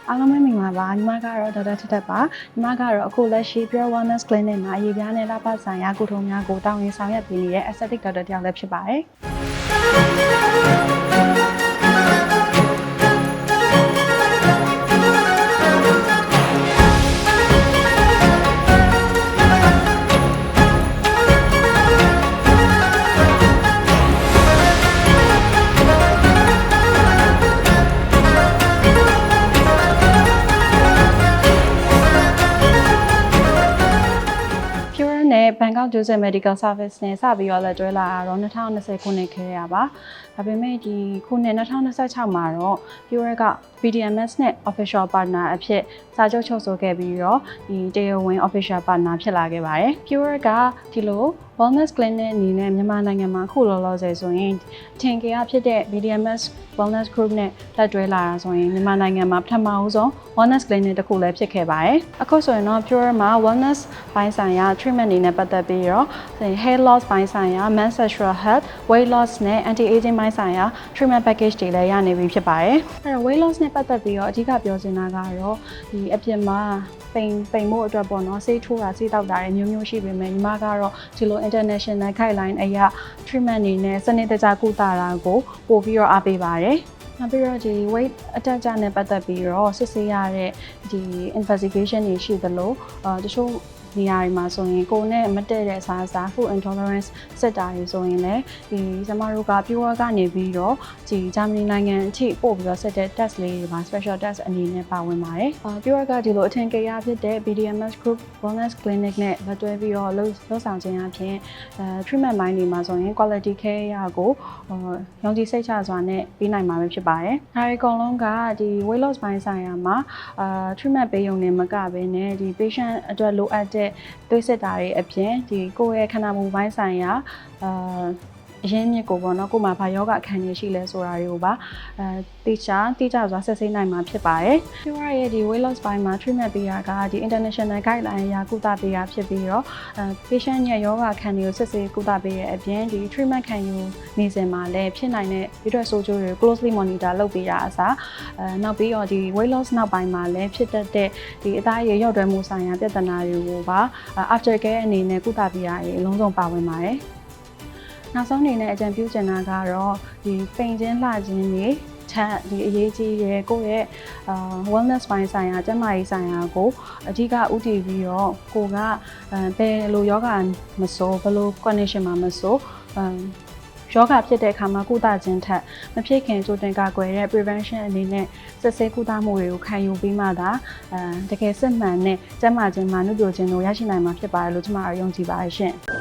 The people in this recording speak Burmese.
အားလုံးပဲမင်္ဂလာပါညီမကတော့ဒေါက်တာထက်ထက်ပါညီမကတော့အခုလက်ရှိ Pure Wellness Clinic မှာအရေးပြားနဲ့လပဆိုင်ရာကုထုံးများကိုတာဝန်ဆောင်ရွက်ပေးနေတဲ့ aesthetic doctor တစ်ယောက်လည်းဖြစ်ပါတယ်နဲ့ Bangkok Joseph Medical Service နဲ့စပြီးတော့လက်တွဲလာတာတော့2020ခုနှစ်ခဲ့ရပါဒါပေမဲ့ဒီခုနှစ်2026မှာတော့ Pure က BDMS နဲ့ official partner အဖြစ်စာချုပ်ချုပ်ဆိုခဲ့ပြီးတော့ဒီတရားဝင် official partner ဖြစ်လာခဲ့ပါတယ် Pure ကဒီလို Wellness Clinic အနေနဲ့မြန်မာနိုင်ငံမှာအခုလောလောဆယ်ဆိုရင်ထင်ကြေးဖြစ်တဲ့ BDMS Wellness Group နဲ့လက်တွဲလာတာဆိုရင်မြန်မာနိုင်ငံမှာပထမဦးဆုံး Wellness Clinic တစ်ခုလည်းဖြစ်ခဲ့ပါတယ်အခုဆိုရင်တော့ Pure မှာ Wellness ပိုင်းဆိုင်ရာ treatment အနေနဲ့ပတ်သက်ပြီးတော့ hair loss ပိုင်းဆိုင်ရာ menstrual health weight loss နဲ့ anti aging ပိုင်းဆိုင်ရာ treatment package တွေလည်းရနေပြီဖြစ်ပါတယ်အဲ့တော့ weight loss နဲ့ပတ်သက်ပြီးတော့အဓိကပြောချင်တာကတော့ဒီအပြင်မှာပိန်ဖို့အတွက်ပေါ့နော်ဆေးထိုးတာဆေးတောက်တာတွေမျိုးမျိုးရှိပေမဲ့ညီမကတော့ဒီလို international guideline အရ treatment အနေနဲ့စနစ်တကျကုသတာကိုပို့ပြီးတော့အားပေးပါတယ်နောက်ပြီးတော့ဒီ weight အတက်ကြနဲ့ပတ်သက်ပြီးတော့စစ်ဆေးရတဲ့ဒီ investigation တွေရှိသလိုတချို့နေရာတွေမှာဆိုရင်ကိုယ်နဲ့မတည့်တဲ့အစားအစာ food intolerance စစ်တာတွေဆိုရင်လည်းဒီကျမတို့က Pure ကနေပြီးတော့ဒီဂျာမနီနိုင်ငံအထိပို့ပြီးတော့စစ်တဲ့ test လေးတွေမှာ special test အနေနဲ့ပါဝင်ပါတယ်။ Pure ကဒီလိုအထင်ကြီးဖြစ်တဲ့ BDMS Group Wellness Clinic နဲ့လက်တွဲပြီးတော့လုပ်ဆောင်ခြင်းအပြင်treatment ပိုင်းတွေမှာဆိုရင် quality care ရကိုယုံကြည်စိတ်ချစွာနဲ့ပြီးနိုင်မှာပဲဖြစ်ပါတယ်။ဒါတွေအကုန်လုံးကဒီ weight loss ပိုင်းဆိုင်ရာမှာtreatment ပေးရုံနဲ့မကဘဲနဲ့ဒီ patient အတွက်လိုအပ်တဲ့သွေးစစ်တာတွေအပြင်ဒီကိုယ့်ရဲ့ခန္ဓာမူပိုင်းဆိုင်ရာအရင်းမြစ်ကိုပေါ့နော်ကိုယ်မှာဘာယောဂအခန်းကြီးရှိလဲဆိုတာတွေကိုပါတိကျစွာဆက်ဆေးနိုင်မှာဖြစ်ပါတယ်။ Pure ရဲ့ဒီ weight loss ပိုင်းမှာ treatment ပေးတာကဒီ international guideline အရကုသပေးတာဖြစ်ပြီးတော့patient ရဲ့ယောဂအခန်းကြီးကိုဆက်ဆေးကုသပေးရဲ့အပြင်ဒီ treatment ခံယူနေစဉ်မှာလည်းဖြစ်နိုင်တဲ့ဒီအတွက်ဆိုးကျိုးတွေကို closely monitor လုပ်ပေးတာအစားနောက်ပြီးတော့ဒီ weight loss နောက်ပိုင်းမှာလည်းဖြစ်တတ်တဲ့ဒီအသားရည်ရော့တွဲမှုဆိုင်ရာပြဿနာတွေကိုပါ after care အနေနဲ့ကုသပေးရအလုံးစုံပါဝင်ပါတယ်နောက်ဆုံးအနေနဲ့အကြံပြုချင်တာကတော့ဒီပိန်ခြင်းလှခြင်းတွေထက်ဒီအရေးကြီးတဲ့ကိုယ့်ရဲ့wellness ပိုင်းဆိုင်ရာကျန်းမာရေးဆိုင်ရာကိုအဓိကဦးတည်ပြီးတော့ကိုကဘယ်လိုယောဂမဆိုဘယ်လို condition မှာမဆိုယောဂဖြစ်တဲ့အခါမှာကုသခြင်းထက်မဖြစ်ခင်ကြိုတင်ကာကွယ်တဲ့ prevention အနေနဲ့စစ်ဆေးကုသမှုတွေကိုခံယူပြီးမှသာတကယ်စစ်မှန်တဲ့ကျန်းမာခြင်းမှာနှုတ်ပြခြင်းတို့ရရှိနိုင်မှာဖြစ်ပါတယ်လို့ကျွန်မယုံကြည်ပါတယ်ရှင်။